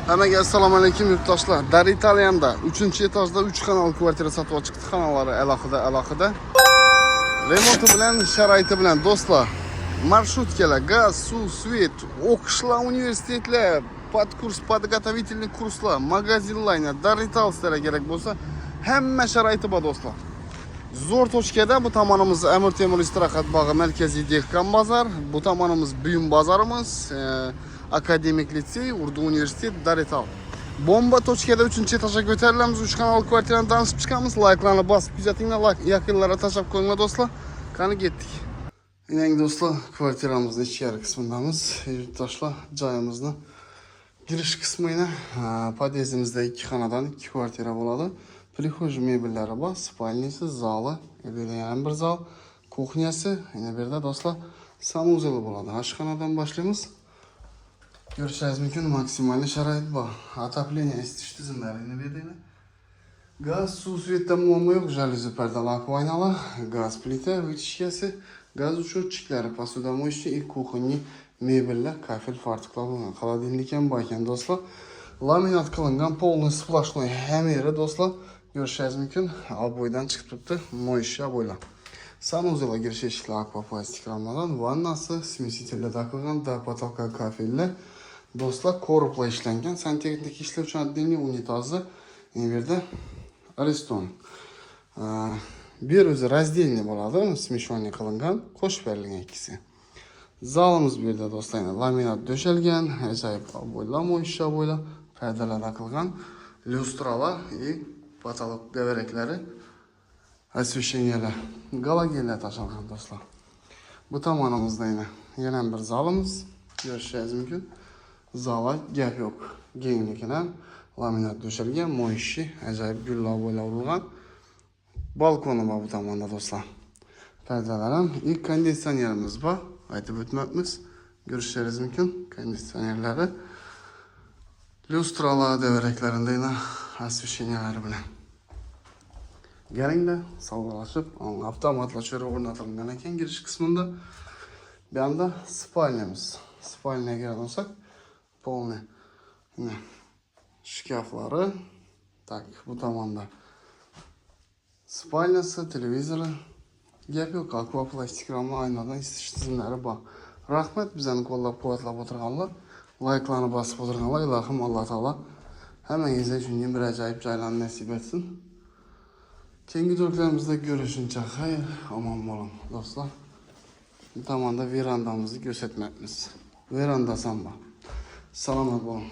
Hammaga assalomu alaykum yurtdoshlar. Dar Italiyanda 3-etajda 3 xonali kvartira sotib chiqdi. Xonalari alohida. Remonti bilan, sharoiti bilan do'stlar. Marshrutkalar, gaz, suv, svet, o'qishlar, universitetlar, podkurs, podgotовительный kurslar, magazinlar, Dar Italiyada kerak bo'lsa, hamma sharoiti bor do'stlar. Zo'r tochkada bu tomonimiz Amir Temur istirohat bog'i, markaziy dehqon bozor, bu tomonimiz buyum bozorimiz, akademik litsey, Urdu universitet, Dar Ital. Bomba tochkada 3-etajga ko'tarilamiz, 3 xonali kvartirani tanishib chiqamiz. Layklarni bosib kuzatinglar, yaqinlarga tashlab qo'yinglar do'stlar. Qani ketdik. Yine do'stlar, kvartiramizning ichkari qismidamiz. Yurtdoshlar, joyimizni girish qismida podyezdimizda 2 xonadan 2 kvartira bo'ladi. Prixoj mebellari bor, spalnisi, zali, yana bir zal, kuxnyasi, yana bir yerda do'stlar sanuzeli bo'ladi. Oshxonadan boshlaymiz. Ko'rishingiz mumkin, maksimal sharoit bor. Отопление isitish tizimlarini beradi. Gaz, suv, svetdan muammo yo'q, jaluzi, pardalar, oynalar, gaz plita, vытяжкасы, gaz uchuvchiklari, посудомоечный и кухонный mebellar, kafel, fartuqlar bo'lgan. Холодильник ham bor ekan do'stlar. Laminat qilingan полный сплошной hamma yeri do'stlar. Ko'rishingiz mumkin, ob'oydan chiqib turibdi, mo'ysha bo'ylar. Sanuzelga girish eshiklari akvaplastik ramlardan, vannasi, смесителlar taqilgan, do потолка kafellar. Do'stlar, korpuslar ishlangan, santexnik ishlar uchun отдельный unitazi, bu yerda ariston. Bir o'zi razdельный bo'ladi, smeshoniy qilingan, qo'shib berilgan ikkisi. Zalimiz bu yerda do'stlar, laminat döşelgan, ajoyib bo'ylar, mo'ysha bo'ylar, pardalar taqilgan, lyustralar и потолок devereklari, освещениyalar, galogenlar tashlangan do'stlar. Bu tomonimizda yana bir zalimiz, ko'rishingiz mumkin. Zala gap yo'q. Kenglikdan laminat döşelgan, mo'yshi, ajoyib gullar bo'ylar urilgan. Balkoni bor bu tomonda do'stlar. Pardalar ham, и konditsionerimiz bor. Aytib o'tmoqmiz. Ko'rishingiz mumkin, konditsionerlari, lyustralar devereklarida освещениялari bilan. Kelinglar, savdolashib, avtomatlashib o'rnatilgan ekan girish qismida. Bu yerda spalnyamiz. Spalniyaga olsak, полный shkaflari, tak, bu tomonda spalnyasi, televizori, gap yo'q, akvaplastik ramlar, aynadan isitish tizimlari bor. Rahmat bizani qo'llab-quvvatlab o'tirganlar, layklarni bosib o'tirganlar, ilohim Alloh taolo hammangizga shunday bir ajoyib joylarni nasib etsin. Keyingi turlarimizda ko'rishguncha xayr, omon bo'ling do'stlar. Bu tomonda verandamizni ko'rsatmayapmiz. Verandasi ham bor. Salomat bo'ling.